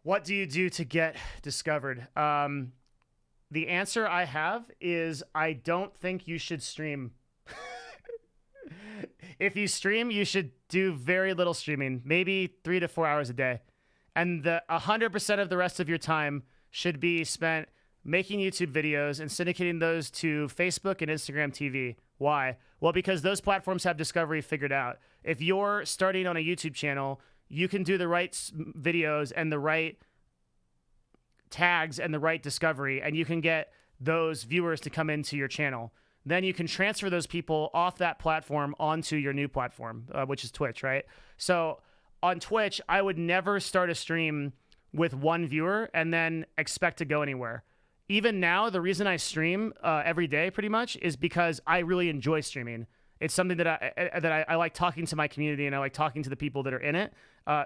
What do you do to get discovered? The answer I have is I don't think you should stream. If you stream, you should do very little streaming, maybe 3 to 4 hours a day. And the 100% of the rest of your time should be spent making YouTube videos and syndicating those to Facebook and Instagram TV. Why? Well, because those platforms have discovery figured out. If you're starting on a YouTube channel, you can do the right videos and the right tags and the right discovery, and you can get those viewers to come into your channel. Then you can transfer those people off that platform onto your new platform, which is Twitch, right? So on Twitch, I would never start a stream with one viewer and then expect to go anywhere. Even now, the reason I stream every day pretty much is because I really enjoy streaming. It's something that I like talking to my community, and I like talking to the people that are in it.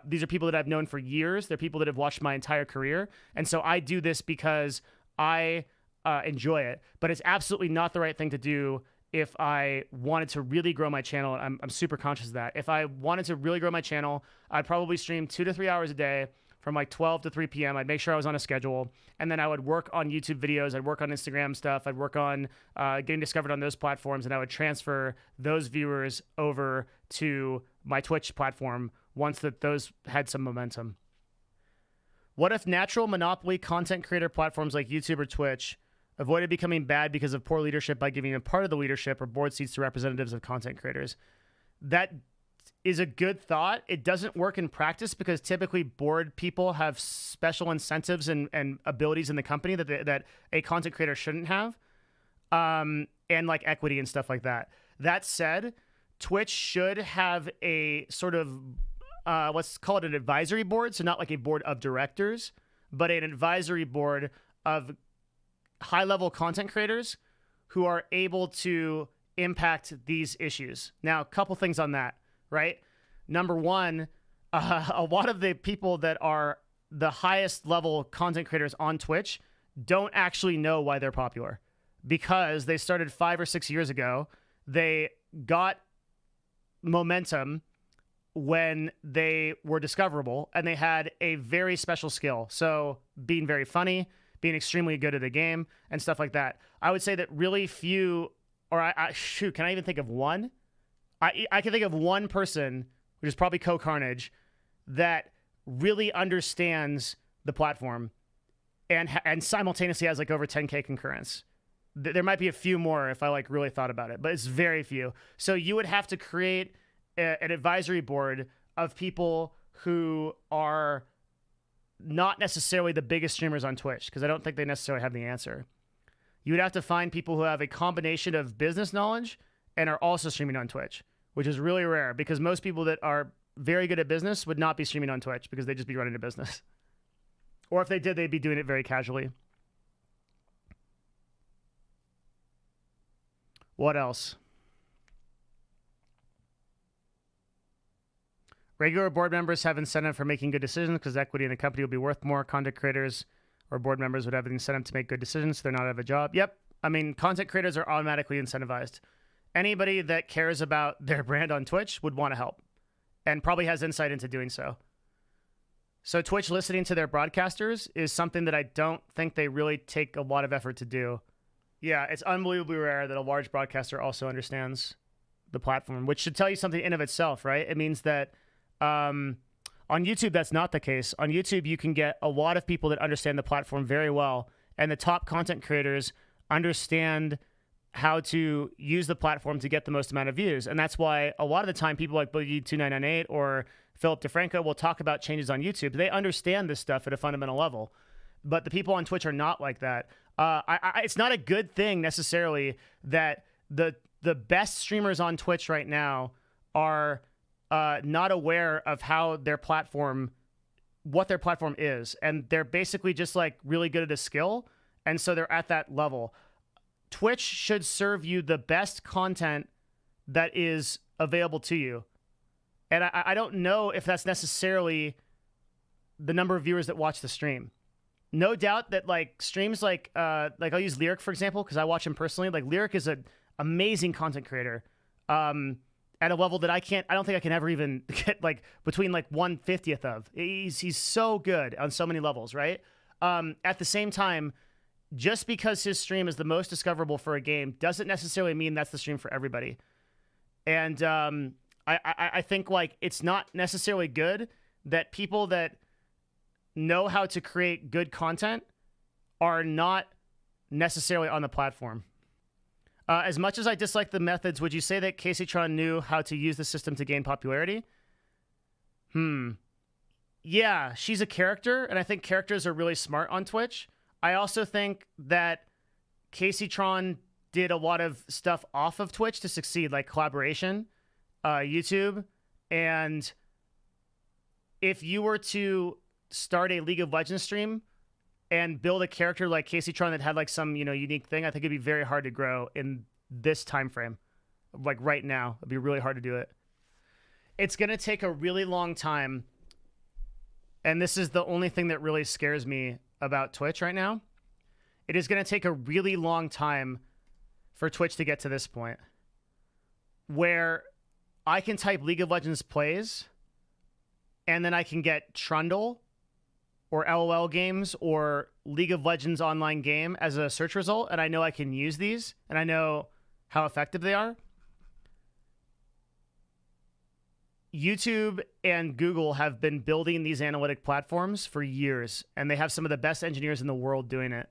These are people that I've known for years. They're people that have watched my entire career. And so I do this because I enjoy it. But it's absolutely not the right thing to do if I wanted to really grow my channel. I'm super conscious of that. If I wanted to really grow my channel, I'd probably stream 2 to 3 hours a day from like 12 to 3 p.m. I'd make sure I was on a schedule, and then I would work on YouTube videos. I'd work on Instagram stuff. I'd work on getting discovered on those platforms, and I would transfer those viewers over to my Twitch platform once those had some momentum. What if natural monopoly content creator platforms like YouTube or Twitch avoided becoming bad because of poor leadership by giving a part of the leadership or board seats to representatives of content creators? That is a good thought. It doesn't work in practice because typically board people have special incentives and abilities in the company that a content creator shouldn't have, and like equity and stuff like that. That said, Twitch should have a sort of, let's call it an advisory board. So not like a board of directors, but an advisory board of high-level content creators who are able to impact these issues. Now, a couple things on that. Right? Number one, a lot of the people that are the highest level content creators on Twitch don't actually know why they're popular, because they started 5 or 6 years ago. They got momentum when they were discoverable, and they had a very special skill. So being very funny, being extremely good at the game, and stuff like that. I would say that really few, or shoot, can I even think of one? I can think of one person, which is probably Co-Carnage, that really understands the platform and simultaneously has like over 10K concurrence. There might be a few more if I like really thought about it, but it's very few. So you would have to create an advisory board of people who are not necessarily the biggest streamers on Twitch, because I don't think they necessarily have the answer. You would have to find people who have a combination of business knowledge and are also streaming on Twitch, which is really rare because most people that are very good at business would not be streaming on Twitch because they'd just be running a business. Or if they did, they'd be doing it very casually. What else? Regular board members have incentive for making good decisions because equity in the company will be worth more. Content creators or board members would have an incentive to make good decisions so they're not out of a job. Yep. I mean, content creators are automatically incentivized. Anybody that cares about their brand on Twitch would want to help and probably has insight into doing so. So Twitch listening to their broadcasters is something that I don't think they really take a lot of effort to do. Yeah, it's unbelievably rare that a large broadcaster also understands the platform, which should tell you something in of itself, right? It means that on YouTube, that's not the case. On YouTube, you can get a lot of people that understand the platform very well, and the top content creators understand how to use the platform to get the most amount of views. And that's why a lot of the time people like Boogie2998 or Philip DeFranco will talk about changes on YouTube. They understand this stuff at a fundamental level. But the people on Twitch are not like that. It's not a good thing necessarily that the best streamers on Twitch right now are not aware of how their platform, what their platform is. And they're basically just like really good at a skill. And so they're at that level. Twitch should serve you the best content that is available to you. And I don't know if that's necessarily the number of viewers that watch the stream. No doubt that like streams like I'll use Lyric, for example, because I watch him personally. Like Lyric is an amazing content creator. at a level that I don't think I can ever even get like between like 1/50th of. He's so good on so many levels, right? At the same time, just because his stream is the most discoverable for a game doesn't necessarily mean that's the stream for everybody. And I think like it's not necessarily good that people that know how to create good content are not necessarily on the platform. As much as I dislike the methods, would you say that Casey Tron knew how to use the system to gain popularity? Yeah, she's a character, and I think characters are really smart on Twitch. I also think that Casey Tron did a lot of stuff off of Twitch to succeed, like collaboration, YouTube, and if you were to start a League of Legends stream and build a character like Casey Tron that had like some, unique thing, I think it'd be very hard to grow in this time frame. Like right now, it'd be really hard to do it. It's going to take a really long time. And this is the only thing that really scares me about Twitch right now. It is going to take a really long time for Twitch to get to this point where I can type League of Legends plays and then I can get Trundle or LOL games or League of Legends online game as a search result, and I know I can use these, and I know how effective they are. YouTube and Google have been building these analytic platforms for years, and they have some of the best engineers in the world doing it.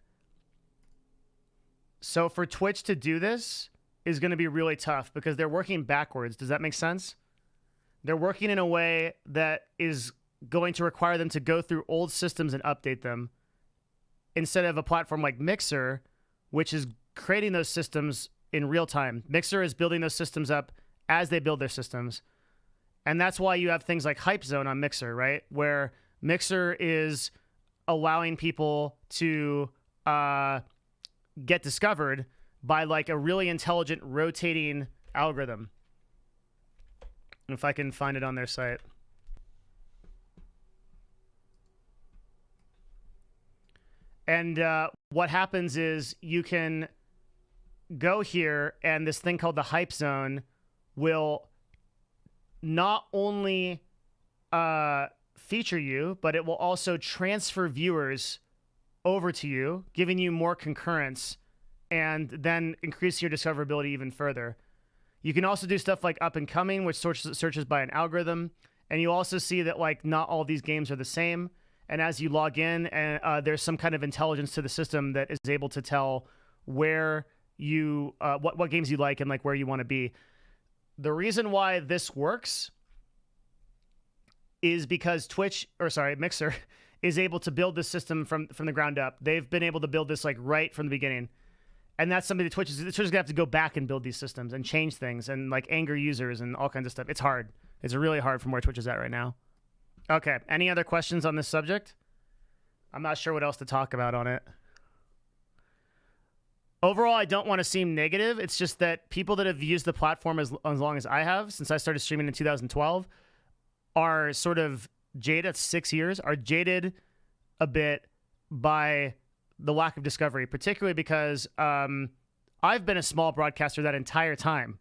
So for Twitch to do this is going to be really tough because they're working backwards. Does that make sense? They're working in a way that is going to require them to go through old systems and update them instead of a platform like Mixer, which is creating those systems in real time. Mixer is building those systems up as they build their systems. And that's why you have things like Hype Zone on Mixer, right? Where Mixer is allowing people to get discovered by like a really intelligent rotating algorithm. If I can find it on their site. And what happens is you can go here and this thing called the Hype Zone will not only feature you, but it will also transfer viewers over to you, giving you more concurrence and then increase your discoverability even further. You can also do stuff like Up and Coming, which searches by an algorithm. And you also see that like not all these games are the same. And as you log in, and there's some kind of intelligence to the system that is able to tell where you, what games you like and like where you want to be. The reason why this works is because Mixer is able to build this system from the ground up. They've been able to build this like right from the beginning. And that's something that Twitch is gonna have to go back and build these systems and change things and like anger users and all kinds of stuff. It's hard. It's really hard from where Twitch is at right now. Okay. Any other questions on this subject? I'm not sure what else to talk about on it. Overall, I don't want to seem negative. It's just that people that have used the platform as long as I have, since I started streaming in 2012, are sort of jaded. That's 6 years. Are jaded a bit by the lack of discovery, particularly because I've been a small broadcaster that entire time,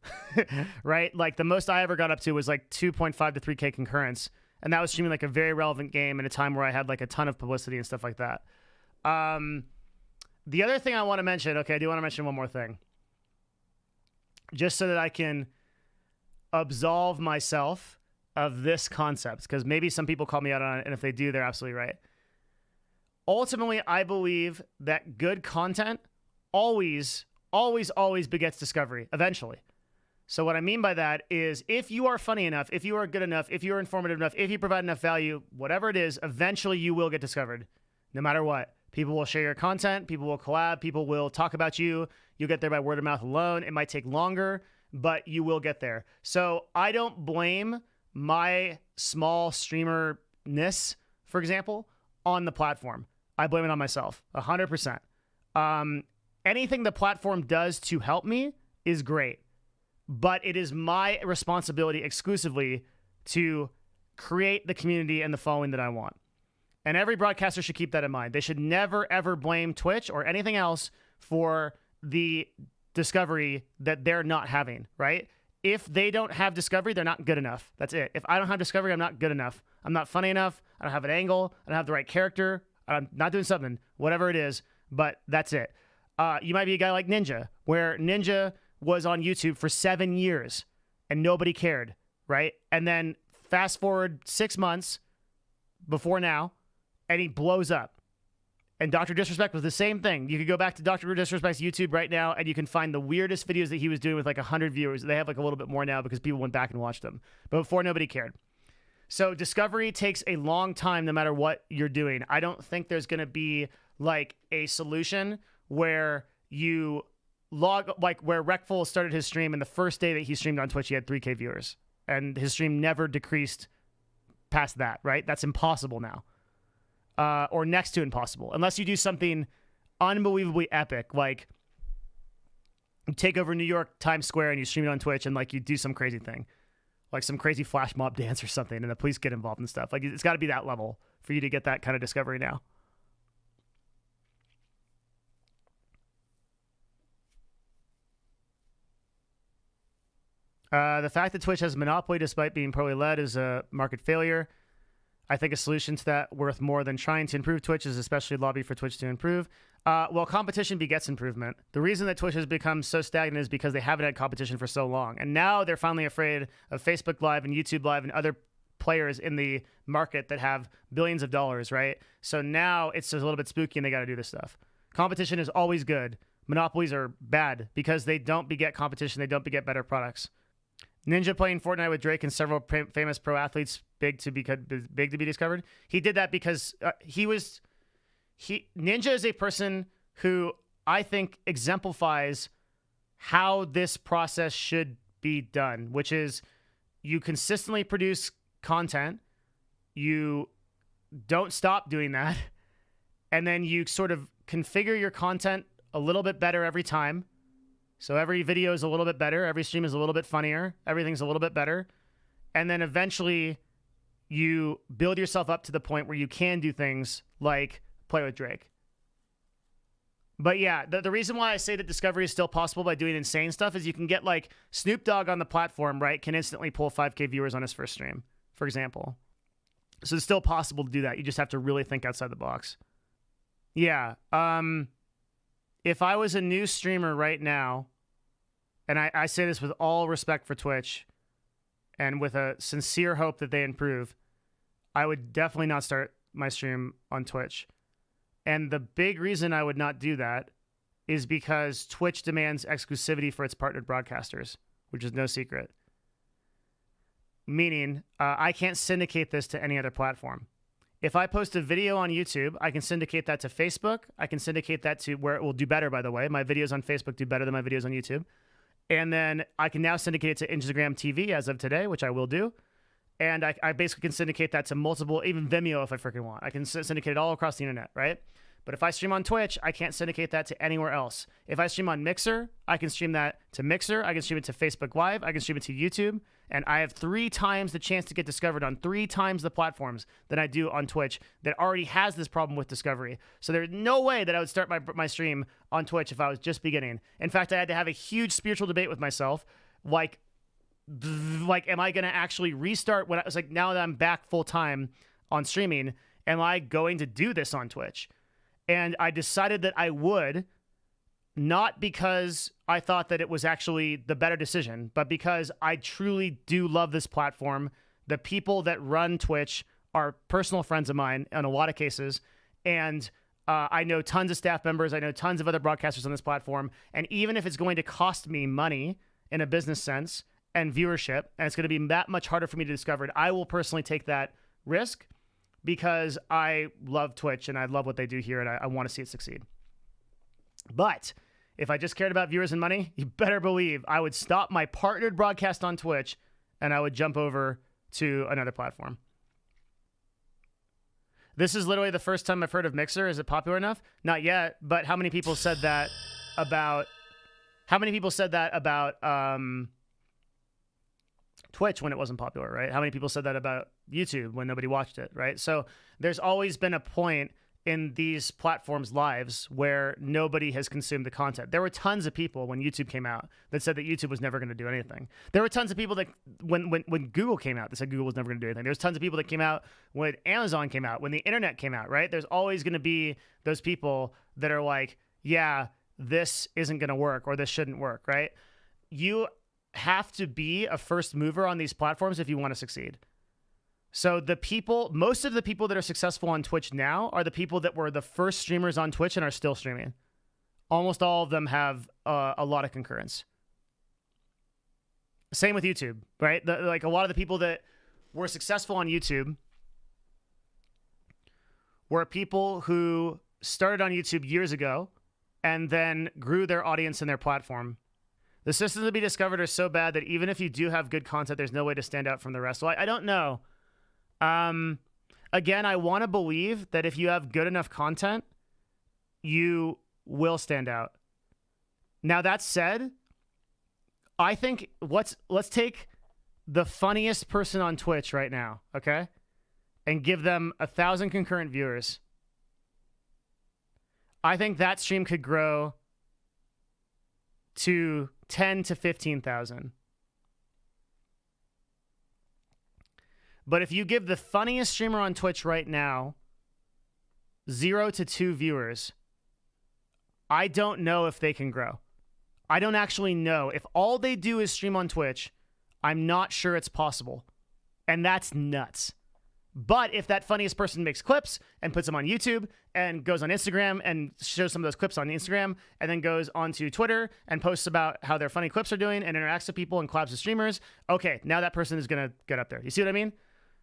right? Like the most I ever got up to was like 2.5 to 3K concurrence. And that was streaming like a very relevant game in a time where I had like a ton of publicity and stuff like that. The other thing I want to mention, okay, I do want to mention one more thing. Just so that I can absolve myself of this concept, because maybe some people call me out on it, and if they do, they're absolutely right. Ultimately, I believe that good content always begets discovery, eventually. So what I mean by that is if you are funny enough, if you are good enough, if you are informative enough, if you provide enough value, whatever it is, eventually you will get discovered, no matter what. People will share your content, people will collab, people will talk about you. You'll get there by word of mouth alone. It might take longer, but you will get there. So I don't blame my small streamer-ness, for example, on the platform. I blame it on myself, 100%. Anything the platform does to help me is great, but it is my responsibility exclusively to create the community and the following that I want. And every broadcaster should keep that in mind. They should never, ever blame Twitch or anything else for the discovery that they're not having, right? if they don't have discovery, they're not good enough. That's it. If I don't have discovery, I'm not good enough. I'm not funny enough. I don't have an angle. I don't have the right character. I'm not doing something, whatever it is, but that's it. You might be a guy like Ninja, where Ninja was on YouTube for 7 years and nobody cared, right? And then fast forward 6 months before now, and he blows up. And Dr. Disrespect was the same thing. You could go back to Dr. Disrespect's YouTube right now, and you can find the weirdest videos that he was doing with like 100 viewers. They have like a little bit more now because people went back and watched them. But before, nobody cared. So discovery takes a long time no matter what you're doing. I don't think there's going to be like a solution where you log, like where Reckful started his stream, and the first day that he streamed on Twitch, he had 3K viewers. And his stream never decreased past that, right? That's impossible now. Or next to impossible, unless you do something unbelievably epic, like you take over New York Times Square and you stream it on Twitch, and like you do some crazy thing, like some crazy flash mob dance or something, and the police get involved and stuff. Like it's got to be that level for you to get that kind of discovery now. The fact that Twitch has a monopoly despite being poorly led is a market failure. I think a solution to that worth more than trying to improve Twitch is especially lobby for Twitch to improve. Well, competition begets improvement. The reason that Twitch has become so stagnant is because they haven't had competition for so long. And now they're finally afraid of Facebook Live and YouTube Live and other players in the market that have billions of dollars, right? So now it's just a little bit spooky and they got to do this stuff. Competition is always good. Monopolies are bad because they don't beget competition. They don't beget better products. Ninja playing Fortnite with Drake and several famous pro athletes, big to be discovered. He did that because Ninja is a person who I think exemplifies how this process should be done, which is you consistently produce content, you don't stop doing that, and then you sort of configure your content a little bit better every time. So every video is a little bit better. Every stream is a little bit funnier. Everything's a little bit better. And then eventually you build yourself up to the point where you can do things like play with Drake. But yeah, the reason why I say that discovery is still possible by doing insane stuff is you can get like Snoop Dogg on the platform, right? Can instantly pull 5K viewers on his first stream, for example. So it's still possible to do that. You just have to really think outside the box. Yeah. If I was a new streamer right now, and I say this with all respect for Twitch and with a sincere hope that they improve, I would definitely not start my stream on Twitch. And the big reason I would not do that is because Twitch demands exclusivity for its partnered broadcasters, which is no secret. Meaning, I can't syndicate this to any other platform. If I post a video on YouTube, I can syndicate that to Facebook. I can syndicate that to where it will do better, by the way. My videos on Facebook do better than my videos on YouTube. And then I can now syndicate it to Instagram TV as of today, which I will do. And I basically can syndicate that to multiple, even Vimeo if I freaking want. I can syndicate it all across the internet, right? But if I stream on Twitch, I can't syndicate that to anywhere else. If I stream on Mixer, I can stream that to Mixer. I can stream it to Facebook Live. I can stream it to YouTube. And I have 3 times the chance to get discovered on 3 times the platforms than I do on Twitch that already has this problem with discovery. So there's no way that I would start my stream on Twitch if I was just beginning. In fact, I had to have a huge spiritual debate with myself. Like, am I going to actually restart when I was like, now that I'm back full time on streaming, am I going to do this on Twitch? And I decided that I would, not because I thought that it was actually the better decision, but because I truly do love this platform. The people that run Twitch are personal friends of mine in a lot of cases. And I know tons of staff members. I know tons of other broadcasters on this platform. And even if it's going to cost me money in a business sense and viewership, and it's going to be that much harder for me to discover it, I will personally take that risk because I love Twitch and I love what they do here and I want to see it succeed. But if I just cared about viewers and money, you better believe I would stop my partnered broadcast on Twitch and I would jump over to another platform. This is literally the first time I've heard of Mixer. Is it popular enough? Not yet, but how many people said that about Twitch when it wasn't popular, right? How many people said that about YouTube when nobody watched it, right? So there's always been a point in these platforms' lives where nobody has consumed the content. There were tons of people when YouTube came out that said that YouTube was never going to do anything. There were tons of people that when Google came out, they said Google was never going to do anything. There was tons of people that came out when Amazon came out, when the internet came out, right? There's always going to be those people that are like, yeah, this isn't going to work or this shouldn't work, right? You have to be a first mover on these platforms if you want to succeed. So most of the people that are successful on Twitch now are the people that were the first streamers on Twitch and are still streaming. Almost all of them have a lot of concurrence. Same with YouTube, right? Like a lot of the people that were successful on YouTube were people who started on YouTube years ago and then grew their audience and their platform. The systems to be discovered are so bad that even if you do have good content, there's no way to stand out from the rest. Well, I don't know. Again, I want to believe that if you have good enough content, you will stand out. Now, that said, I think let's take the funniest person on Twitch right now, okay? And give them 1,000 concurrent viewers. I think that stream could grow to 10 to 15,000. But if you give the funniest streamer on Twitch right now 0 to 2 viewers, I don't know if they can grow. I don't actually know. If all they do is stream on Twitch, I'm not sure it's possible. And that's nuts. But if that funniest person makes clips and puts them on YouTube and goes on Instagram and shows some of those clips on Instagram and then goes onto Twitter and posts about how their funny clips are doing and interacts with people and collabs with streamers, okay, now that person is going to get up there. You see what I mean?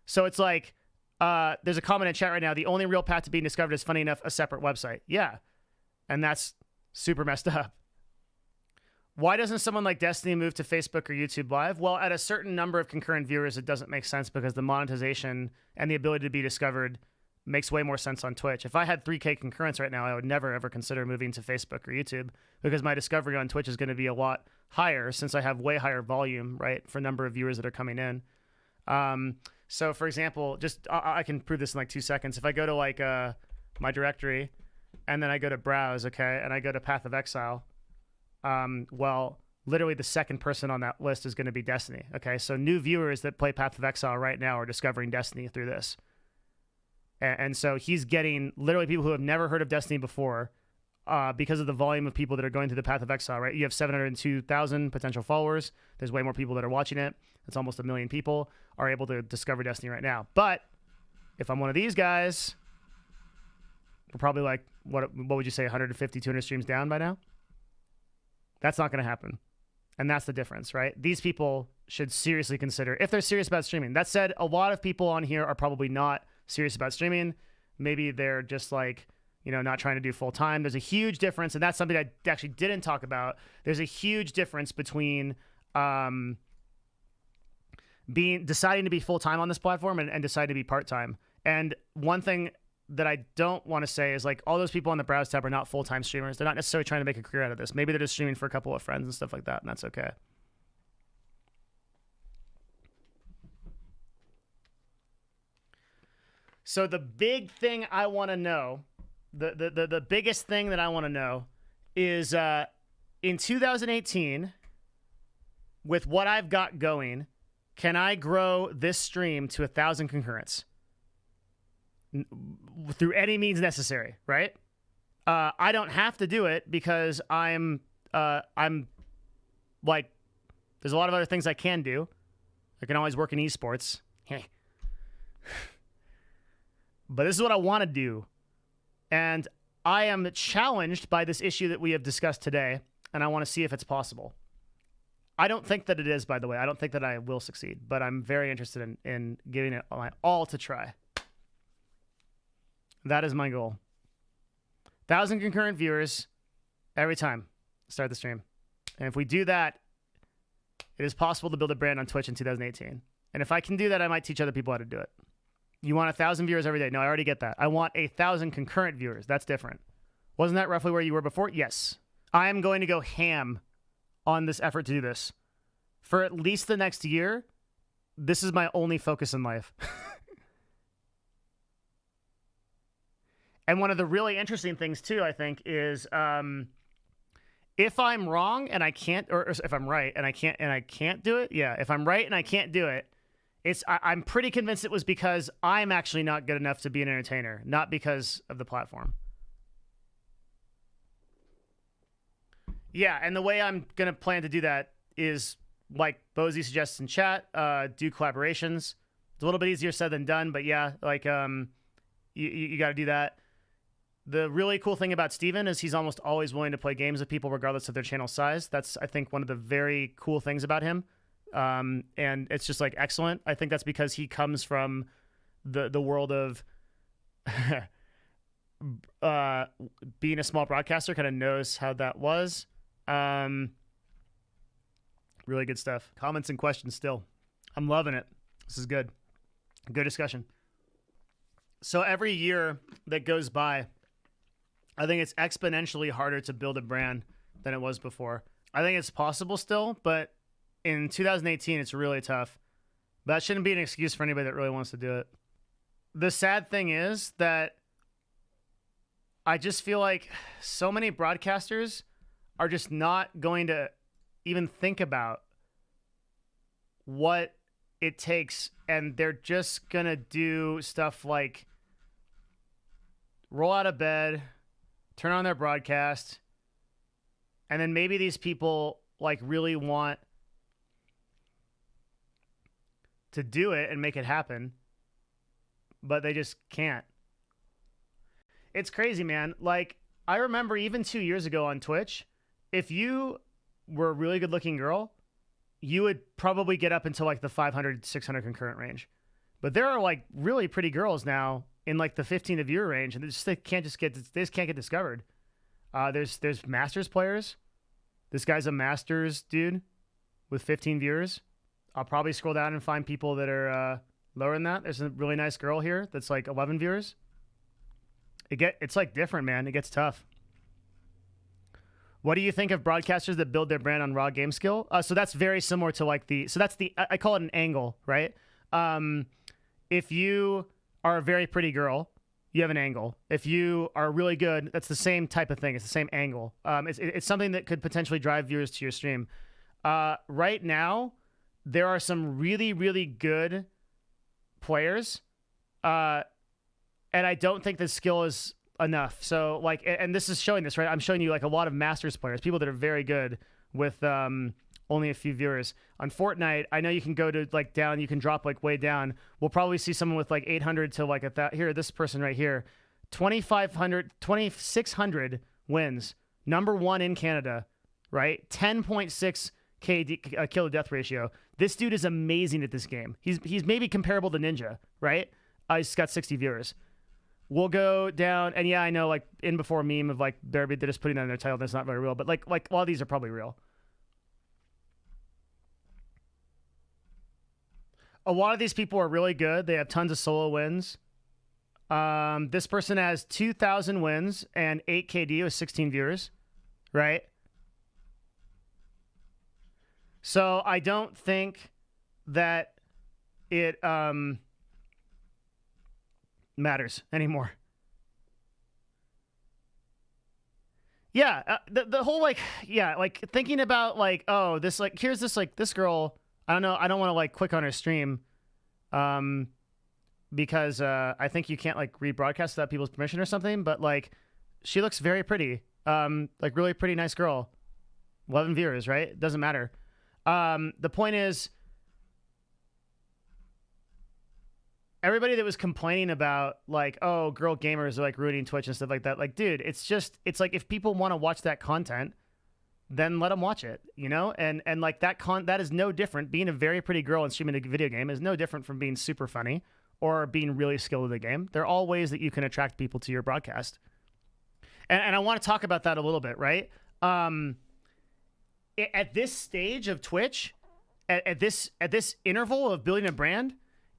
So it's like, there's a comment in chat right now, the only real path to being discovered is, funny enough, a separate website. Yeah. And that's super messed up. Why doesn't someone like Destiny move to Facebook or YouTube Live? Well, at a certain number of concurrent viewers, it doesn't make sense because the monetization and the ability to be discovered makes way more sense on Twitch. If I had 3K concurrents right now, I would never, ever consider moving to Facebook or YouTube because my discovery on Twitch is going to be a lot higher since I have way higher volume, right, for number of viewers that are coming in. So, for example, just I can prove this in like 2 seconds. If I go to like my directory and then I go to browse, okay, and I go to Path of Exile, well, literally the second person on that list is going to be Destiny, okay? So new viewers that play Path of Exile right now are discovering Destiny through this. And so he's getting literally people who have never heard of Destiny before because of the volume of people that are going through the Path of Exile, right? You have 702,000 potential followers. There's way more people that are watching it. It's almost 1 million people are able to discover Destiny right now. But if I'm one of these guys, we're probably like, what would you say, 150, 200 streams down by now? That's not going to happen. And that's the difference, right? These people should seriously consider, if they're serious about streaming. That said, a lot of people on here are probably not serious about streaming. Maybe they're just like, you know, not trying to do full time. There's a huge difference, and that's something I actually didn't talk about. There's a huge difference between deciding to be full time on this platform and deciding to be part time. And one thing that I don't want to say is like all those people on the browse tab are not full time streamers. They're not necessarily trying to make a career out of this. Maybe they're just streaming for a couple of friends and stuff like that, and that's okay. So the big thing I want to know, the biggest thing that I want to know is in 2018, with what I've got going, can I grow this stream to 1,000 concurrents through any means necessary, right? I don't have to do it because I'm like, there's a lot of other things I can do. I can always work in esports. Hey. But this is what I want to do. And I am challenged by this issue that we have discussed today, and I want to see if it's possible. I don't think that it is, by the way. I don't think that I will succeed, but I'm very interested in giving it my all to try. That is my goal. 1,000 concurrent viewers every time I start the stream. And if we do that, it is possible to build a brand on Twitch in 2018. And if I can do that, I might teach other people how to do it. You want 1,000 viewers every day? No, I already get that. I want 1,000 concurrent viewers. That's different. Wasn't that roughly where you were before? Yes. I am going to go ham on this effort to do this. For at least the next year, this is my only focus in life. And one of the really interesting things too, I think, is if I'm wrong and I can't, or if I'm right and I can't do it. Yeah, if I'm right and I can't do it, I'm pretty convinced it was because I'm actually not good enough to be an entertainer, not because of the platform. Yeah, and the way I'm gonna plan to do that is like Bozy suggests in chat, do collaborations. It's a little bit easier said than done, but yeah, like you got to do that. The really cool thing about Steven is he's almost always willing to play games with people regardless of their channel size. That's, I think, one of the very cool things about him. And it's just like excellent. I think that's because he comes from the world of being a small broadcaster, kind of knows how that was. Really good stuff. Comments and questions still. I'm loving it. This is good. Good discussion. So every year that goes by, I think it's exponentially harder to build a brand than it was before. I think it's possible still, but in 2018, it's really tough. That shouldn't be an excuse for anybody that really wants to do it. The sad thing is that I just feel like so many broadcasters are just not going to even think about what it takes, and they're just going to do stuff like roll out of bed, turn on their broadcast, and then maybe these people like really want to do it and make it happen, but they just can't. It's crazy, man. Like, I remember even 2 years ago on Twitch, if you were a really good looking girl, you would probably get up into like the 500, 600 concurrent range. But there are like really pretty girls now in like the 15 to viewer range, and they can't get discovered. There's Masters players. This guy's a Masters dude with 15 viewers. I'll probably scroll down and find people that are lower than that. There's a really nice girl here that's like 11 viewers. It's like different, man. It gets tough. What do you think of broadcasters that build their brand on raw game skill? So that's very similar to like I call it an angle, right? If you are a very pretty girl, you have an angle. If you are really good, that's the same type of thing. It's the same angle. It's something that could potentially drive viewers to your stream. Right now, there are some really, really good players, and I don't think the skill is enough. So like, and this is showing this, right? I'm showing you like a lot of Masters players, people that are very good with only a few viewers. On Fortnite, I know you can go to like down, you can drop like way down. We'll probably see someone with like 800 to like here, this person right here, 2,500, 2,600 wins. Number one in Canada, right? 10.6 kill to death ratio. This dude is amazing at this game. He's maybe comparable to Ninja, right? He's got 60 viewers. We'll go down, and yeah, I know, like, in before meme of, like, they're just putting that in their title, that's not very real, but, like a lot of these are probably real. A lot of these people are really good. They have tons of solo wins. This person has 2,000 wins and 8 KD with 16 viewers, right? So I don't think that it matters anymore. Yeah, the whole like, yeah, like thinking about like, oh, this like, here's this like this girl. I don't know. I don't want to like click on her stream, because I think you can't like rebroadcast without people's permission or something. But like, she looks very pretty. Like really pretty, nice girl. 11 viewers, right? It doesn't matter. The point is, everybody that was complaining about like, oh, girl gamers are like ruining Twitch and stuff like that. Like, dude, it's like if people want to watch that content, then let them watch it, you know? And like that is no different. Being a very pretty girl and streaming a video game is no different from being super funny or being really skilled at the game. There are all ways that you can attract people to your broadcast. And I want to talk about that a little bit, right? At this stage of Twitch, at this interval of building a brand,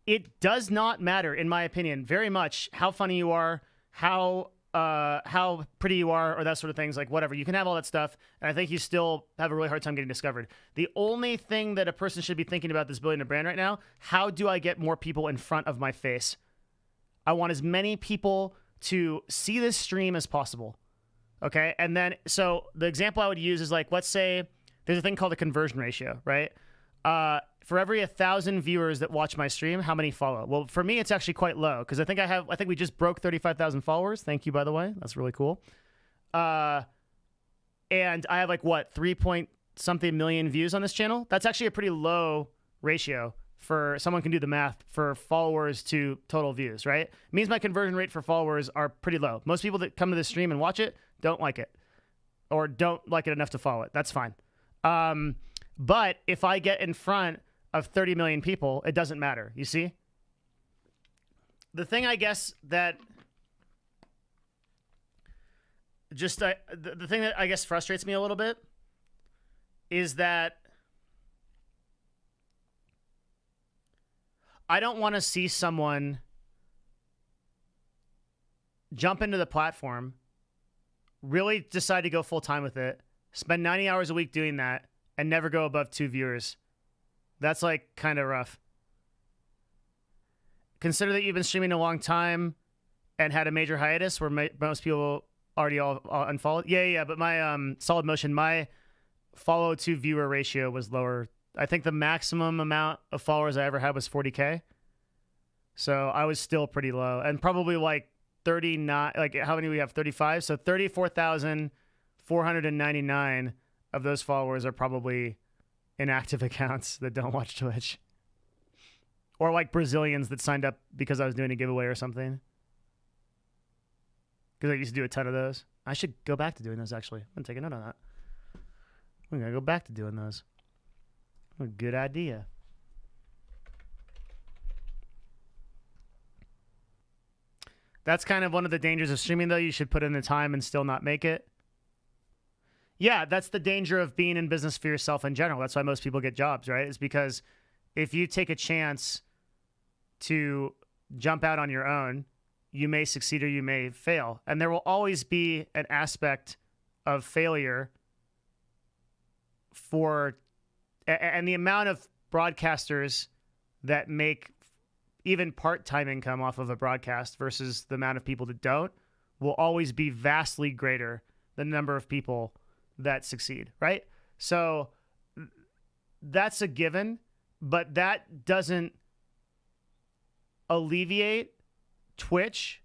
it does not matter, in my opinion, very much how funny you are, how pretty you are, or that sort of things. Like whatever, you can have all that stuff, and I think you still have a really hard time getting discovered. The only thing that a person should be thinking about this building a brand right now: how do I get more people in front of my face? I want as many people to see this stream as possible. Okay. And then, so the example I would use is like, let's say there's a thing called a conversion ratio, right? For every 1,000 viewers that watch my stream, how many follow? Well, for me, it's actually quite low because I think we just broke 35,000 followers. Thank you, by the way. That's really cool. And I have like what, 3-point-something million views on this channel. That's actually a pretty low ratio for someone can do the math for followers to total views, right? It means my conversion rate for followers are pretty low. Most people that come to the stream and watch it don't like it or don't like it enough to follow it. That's fine. But if I get in front of 30 million people, it doesn't matter. You see? The thing I guess that just the thing that I guess frustrates me a little bit is that I don't want to see someone jump into the platform, really decide to go full time with it, spend 90 hours a week doing that, and never go above 2 viewers. That's like kind of rough. Consider that you've been streaming a long time and had a major hiatus where most people already all unfollowed. Yeah. But my Solid Motion, my follow to viewer ratio was lower. I think the maximum amount of followers I ever had was 40K. So I was still pretty low, and probably like 39. Like how many we have? 35. So 34,499 of those followers are probably inactive accounts that don't watch Twitch, or like Brazilians that signed up because I was doing a giveaway or something. Because I used to do a ton of those. I should go back to doing those, actually. I'm going to take a note on that. I'm going to go back to doing those. A good idea. That's kind of one of the dangers of streaming, though. You should put in the time and still not make it. Yeah, that's the danger of being in business for yourself in general. That's why most people get jobs, right? It's because if you take a chance to jump out on your own, you may succeed or you may fail. And there will always be an aspect of failure and the amount of broadcasters that make even part-time income off of a broadcast versus the amount of people that don't will always be vastly greater than the number of people that succeed, right? So that's a given, but that doesn't alleviate Twitch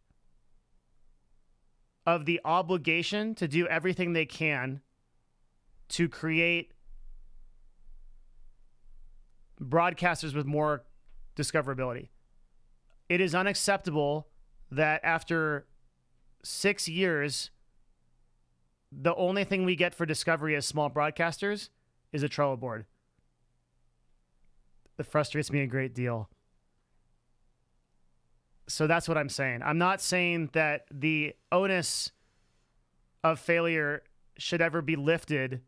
of the obligation to do everything they can to create broadcasters with more discoverability. It is unacceptable that after 6 years, the only thing we get for discovery as small broadcasters is a Trello board. It frustrates me a great deal. So that's what I'm saying. I'm not saying that the onus of failure should ever be lifted,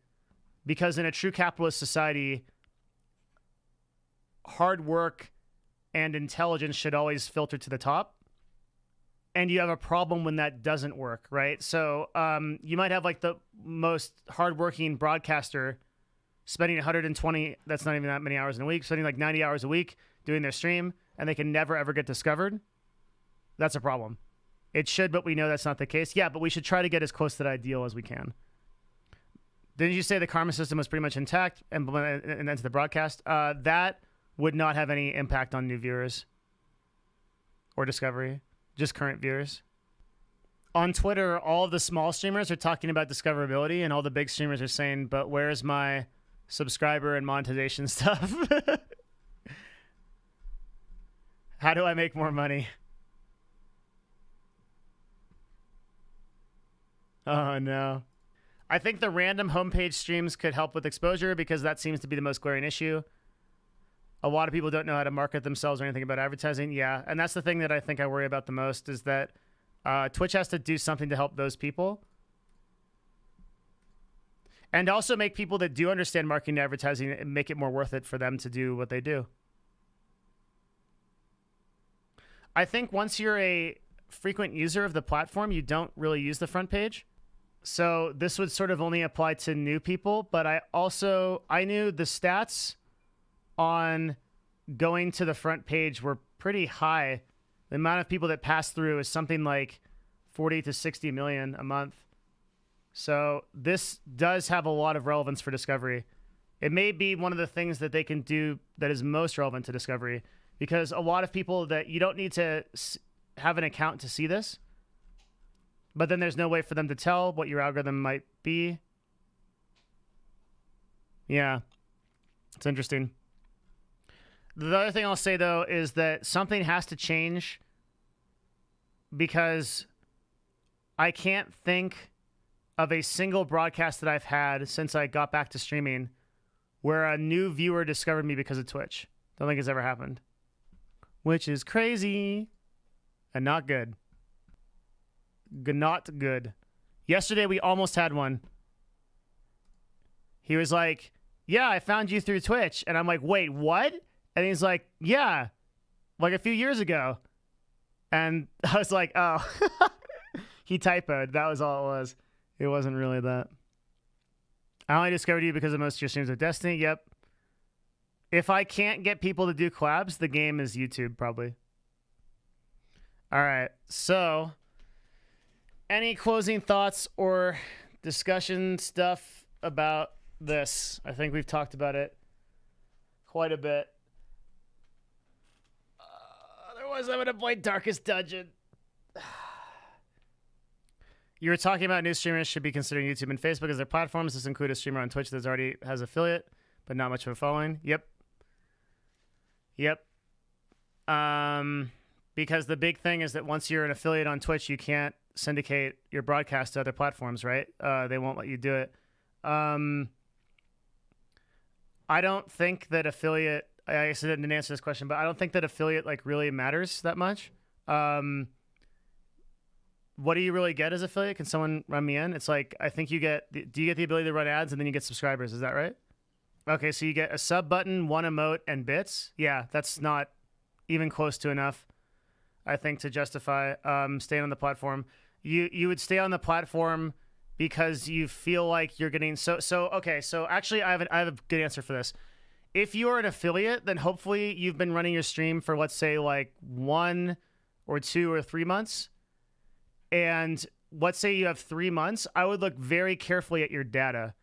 because in a true capitalist society, hard work and intelligence should always filter to the top. And you have a problem when that doesn't work, right? So you might have like the most hardworking broadcaster spending 120, that's not even that many hours in a week, spending like 90 hours a week doing their stream, and they can never, ever get discovered. That's a problem. It should, but we know that's not the case. Yeah, but we should try to get as close to that ideal as we can. Didn't you say the karma system was pretty much intact and into the broadcast? That would not have any impact on new viewers or discovery, just current viewers. On Twitter, all of the small streamers are talking about discoverability, and all the big streamers are saying, but where's my subscriber and monetization stuff? How do I make more money? Oh, no. I think the random homepage streams could help with exposure because that seems to be the most glaring issue. A lot of people don't know how to market themselves or anything about advertising. Yeah, and that's the thing that I think I worry about the most is that Twitch has to do something to help those people. And also make people that do understand marketing and advertising and make it more worth it for them to do what they do. I think once you're a frequent user of the platform, you don't really use the front page. So this would sort of only apply to new people, but I knew the stats on going to the front page were pretty high. The amount of people that pass through is something like 40 to 60 million a month. So this does have a lot of relevance for discovery. It may be one of the things that they can do that is most relevant to discovery, because a lot of people that you don't need to have an account to see this, but then there's no way for them to tell what your algorithm might be. Yeah, it's interesting. The other thing I'll say, though, is that something has to change, because I can't think of a single broadcast that I've had since I got back to streaming where a new viewer discovered me because of Twitch. Don't think it's ever happened. Which is crazy and not good. Not good. Yesterday, we almost had one. He was like, yeah, I found you through Twitch. And I'm like, wait, what? And he's like, yeah, like a few years ago. And I was like, oh. He typoed. That was all it was. It wasn't really that. I only discovered you because of most of your streams of Destiny. Yep. If I can't get people to do collabs, the game is YouTube, probably. All right. So, any closing thoughts or discussion stuff about this? I think we've talked about it quite a bit. Otherwise, I'm going to play Darkest Dungeon. You were talking about new streamers should be considering YouTube and Facebook as their platforms. This include a streamer on Twitch that already has affiliate, but not much of a following. Yep. Because the big thing is that once you're an affiliate on Twitch, you can't syndicate your broadcast to other platforms, right? They won't let you do it. I don't think that affiliate, I guess I didn't answer this question, but I don't think that affiliate like really matters that much. What do you really get as affiliate? Can someone run me in? It's like, I think you get, do you get the ability to run ads and then you get subscribers? Is that right? Okay, so you get a sub button, one emote, and bits. Yeah, that's not even close to enough, I think, to justify staying on the platform. You would stay on the platform because you feel like you're getting okay. So actually, I have a good answer for this. If you are an affiliate, then hopefully you've been running your stream for, let's say, like 1 or 2 or 3 months. And let's say you have 3 months, I would look very carefully at your data.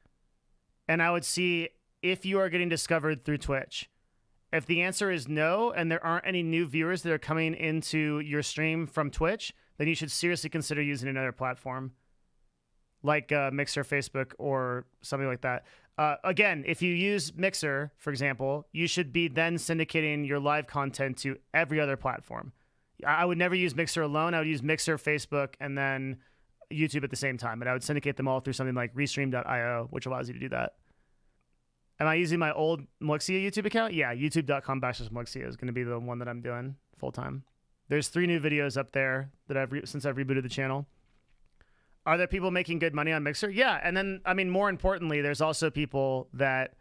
And I would see if you are getting discovered through Twitch. If the answer is no, and there aren't any new viewers that are coming into your stream from Twitch, then you should seriously consider using another platform, like Mixer, Facebook, or something like that. Again, if you use Mixer, for example, you should be then syndicating your live content to every other platform. I would never use Mixer alone. I would use Mixer, Facebook, and then YouTube at the same time. And I would syndicate them all through something like Restream.io, which allows you to do that. Am I using my old Mylixia YouTube account? Yeah, youtube.com/Mylixia is going to be the one that I'm doing full time. There's 3 new videos up there that since I've rebooted the channel. Are there people making good money on Mixer? Yeah, and then, I mean, more importantly, there's also people that,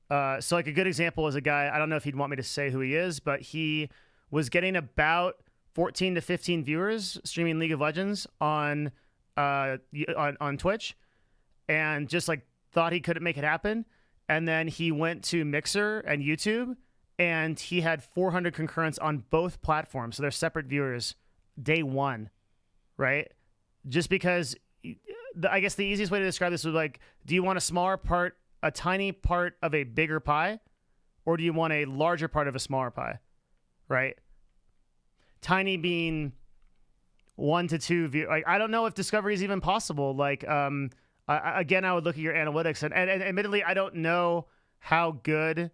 so like a good example is a guy, I don't know if he'd want me to say who he is, but he was getting about 14 to 15 viewers streaming League of Legends on Twitch, and just like thought he couldn't make it happen. And then he went to Mixer and YouTube, and he had 400 concurrents on both platforms. So they're separate viewers day one, right? Just because, I guess the easiest way to describe this was like, do you want a smaller part, a tiny part of a bigger pie, or do you want a larger part of a smaller pie, right? Tiny being 1 to 2 view. Like, I don't know if discovery is even possible. Like, again, I would look at your analytics, and admittedly, I don't know how good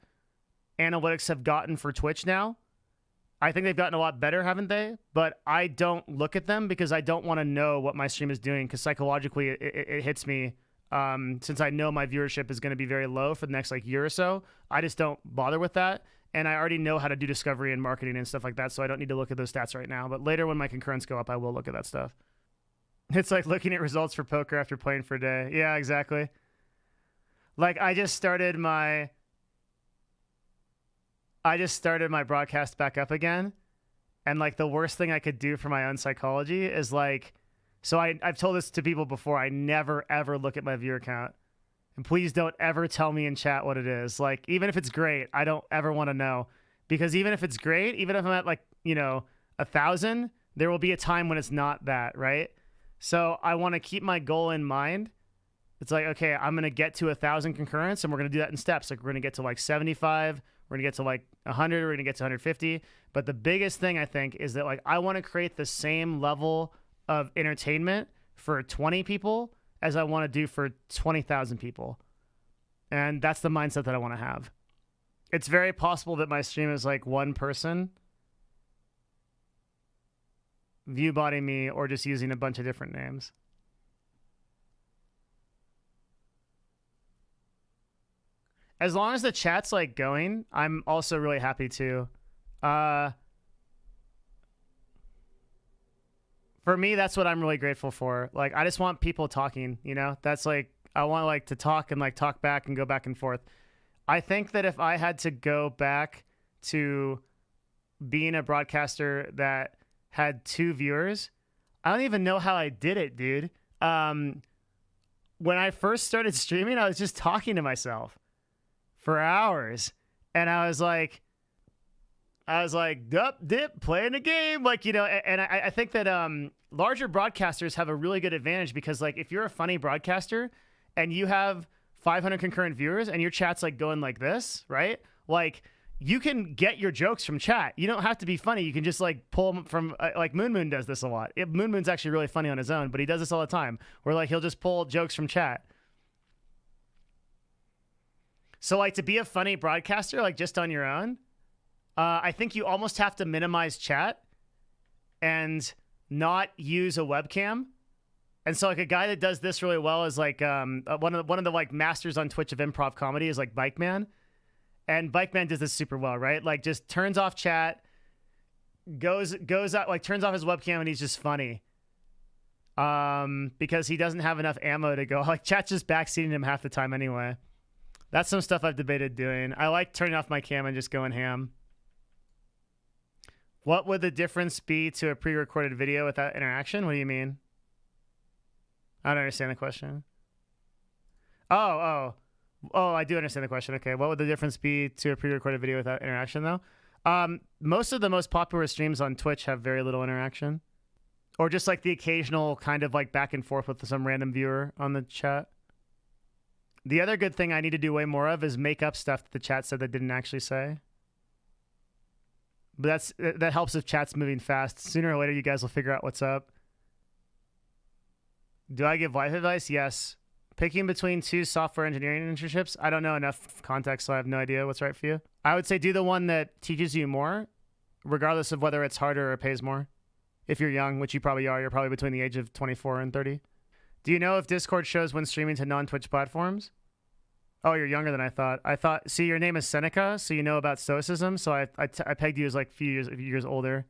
analytics have gotten for Twitch now. I think they've gotten a lot better, haven't they? But I don't look at them because I don't want to know what my stream is doing, because psychologically it hits me. Since I know my viewership is going to be very low for the next like year or so, I just don't bother with that. And I already know how to do discovery and marketing and stuff like that, so I don't need to look at those stats right now. But later when my concurrents go up, I will look at that stuff. It's like looking at results for poker after playing for a day. Yeah, exactly. Like, I just started my broadcast back up again. And like the worst thing I could do for my own psychology is like, so I've told this to people before, I never ever look at my viewer count. And please don't ever tell me in chat what it is. Like, even if it's great, I don't ever want to know. Because even if it's great, even if I'm at like, 1,000, there will be a time when it's not that, right? So I want to keep my goal in mind. It's like, okay, I'm going to get to 1,000 concurrents, and we're going to do that in steps. Like, we're going to get to like 75, we're going to get to like 100, we're going to get to 150. But the biggest thing I think is that like I want to create the same level of entertainment for 20 people as I want to do for 20,000 people. And that's the mindset that I want to have. It's very possible that my stream is like one person viewbotting me or just using a bunch of different names. As long as the chat's like going, I'm also really happy too. For me, that's what I'm really grateful for. Like, I just want people talking, you know? That's like, I want like to talk and like talk back and go back and forth. I think that if I had to go back to being a broadcaster that had 2 viewers, I don't even know how I did it, dude. When I first started streaming, I was just talking to myself for hours. And I was like, dip, playing a game. Like, you know, and I think that larger broadcasters have a really good advantage because, like, if you're a funny broadcaster and you have 500 concurrent viewers and your chat's like going like this, right? Like, you can get your jokes from chat. You don't have to be funny. You can just like pull them from like Moon does this a lot. Moon's actually really funny on his own, but he does this all the time where like he'll just pull jokes from chat. So like to be a funny broadcaster, like just on your own, I think you almost have to minimize chat and not use a webcam. And so like a guy that does this really well is like one of the like masters on Twitch of improv comedy is like Bike Man. And Bike Man does this super well, right? Like just turns off chat, goes out, like turns off his webcam, and he's just funny. Because he doesn't have enough ammo to go. Like chat's just backseating him half the time anyway. That's some stuff I've debated doing. I like turning off my cam and just going ham. What would the difference be to a pre-recorded video without interaction? What do you mean? I don't understand the question. Oh, I do understand the question. Okay, what would the difference be to a pre-recorded video without interaction, though? Most of the most popular streams on Twitch have very little interaction. Or just like the occasional kind of like back and forth with some random viewer on the chat. The other good thing I need to do way more of is make up stuff that the chat said they didn't actually say. But that helps if chat's moving fast. Sooner or later, you guys will figure out what's up. Do I give life advice? Yes. Picking between 2 software engineering internships, I don't know enough context, so I have no idea what's right for you. I would say do the one that teaches you more, regardless of whether it's harder or pays more. If you're young, which you probably are, you're probably between the age of 24 and 30. Do you know if Discord shows when streaming to non-Twitch platforms? Oh, you're younger than I thought. See, your name is Seneca, so you know about Stoicism, so I pegged you as like a few years older.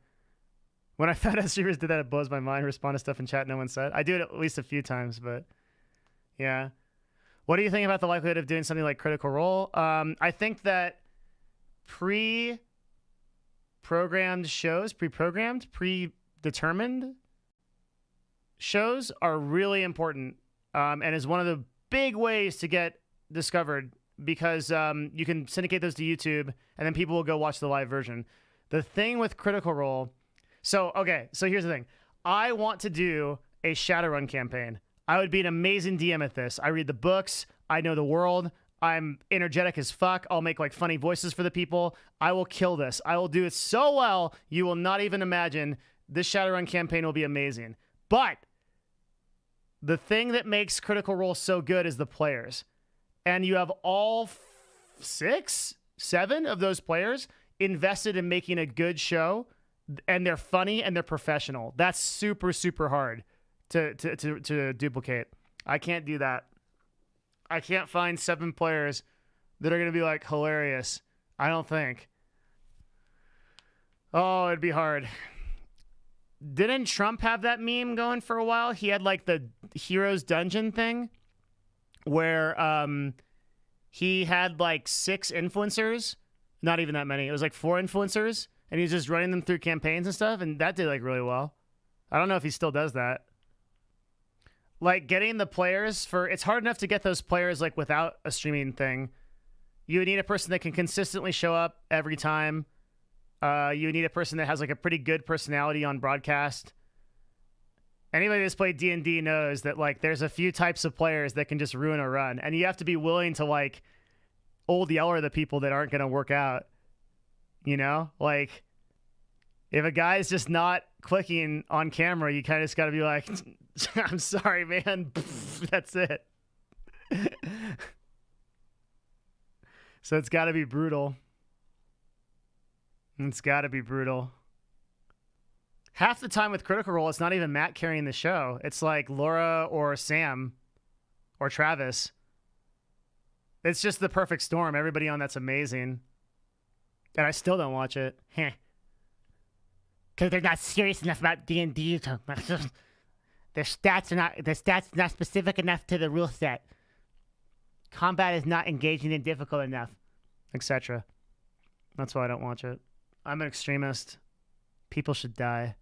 When I found out streamers did that, it blows my mind. Respond to stuff in chat no one said. I do it at least a few times, but yeah. What do you think about the likelihood of doing something like Critical Role? I think that pre-programmed shows, predetermined shows are really important and is one of the big ways to get discovered because you can syndicate those to YouTube and then people will go watch the live version. The thing with Critical Role, so here's the thing. I want to do a Shadowrun campaign. I would be an amazing DM at this. I read the books. I know the world. I'm energetic as fuck. I'll make like funny voices for the people. I will kill this. I will do it so well, you will not even imagine. This Shadowrun campaign will be amazing. But the thing that makes Critical Role so good is the players. And you have all 6, 7 of those players invested in making a good show, and they're funny and they're professional. That's super, super hard to duplicate. I can't do that. I can't find 7 players that are going to be like hilarious. I don't think. Oh, it'd be hard. Didn't Trump have that meme going for a while? He had like the Heroes Dungeon thing where he had like 6 influencers. Not even that many. It was like 4 influencers. And he was just running them through campaigns and stuff. And that did like really well. I don't know if he still does that. Like getting the players it's hard enough to get those players like without a streaming thing. You need a person that can consistently show up every time. You need a person that has like a pretty good personality on broadcast. Anybody that's played D&D knows that like there's a few types of players that can just ruin a run, and you have to be willing to like old yeller the people that aren't going to work out. You know, like if a guy's just not clicking on camera, you kind of just got to be like, I'm sorry, man. That's it. So it's got to be brutal. It's got to be brutal. Half the time with Critical Role, it's not even Matt carrying the show. It's like Laura or Sam or Travis. It's just the perfect storm. Everybody on that's amazing. And I still don't watch it. Because they're not serious enough about D&D. Their stats are not specific enough to the rule set. Combat is not engaging and difficult enough, etc. That's why I don't watch it. I'm an extremist. People should die.